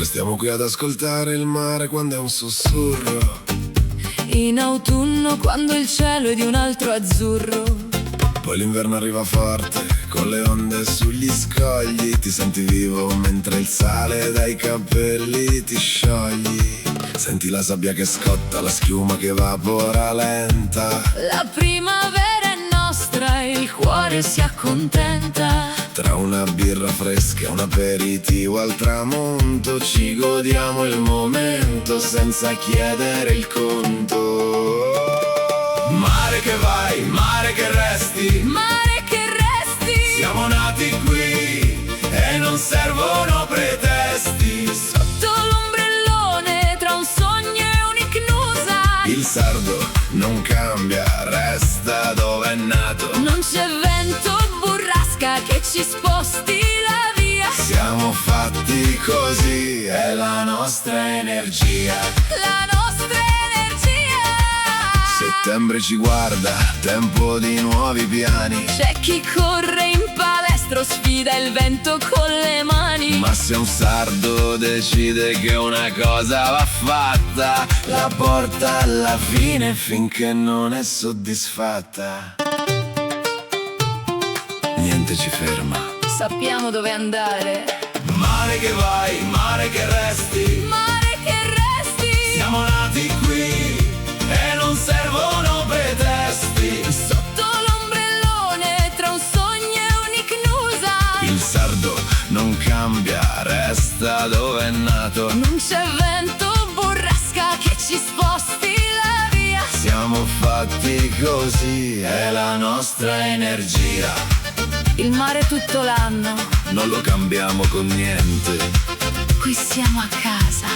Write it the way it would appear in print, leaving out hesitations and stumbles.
Restiamo qui ad ascoltare il mare quando è un sussurro. In autunno quando il cielo è di un altro azzurro. Poi l'inverno arriva forte, con le onde sugli scogli. Ti senti vivo mentre il sale dai capelli ti sciogli. Senti la sabbia che scotta, la schiuma che evapora lenta. La primavera è nostra e il cuore si accontenta. Tra una birra fresca e un aperitivo al tramonto ci godiamo il momento senza chiedere il conto. Mare che vai, mare che resti, Mare che resti, siamo nati qui e non servono pretesti. sotto l'ombrellone tra un sogno e un'icnusa. Il sardo non cambia, resta dove è nato. Non c'è vento burrasca che ci sposti la via. Siamo fatti così, è la nostra energia. La nostra energia. Settembre ci guarda, tempo di nuovi piani. C'è chi corre in palestra, sfida il vento con le mani. Ma se un sardo decide che una cosa va fatta, la porta alla fine finché non è soddisfatta. Niente ci ferma. Sappiamo dove andare. Mare che vai, mare che resti, Mare che resti, siamo nati qui e non servono pretesti. sotto l'ombrellone tra un sogno e un'icnusa. Il sardo non cambia, resta dove è nato. Non c'è vento burrasca che ci sposti la via. Siamo fatti così, è la nostra energia. Il mare tutto l'anno, Non lo cambiamo con niente. qui siamo a casa.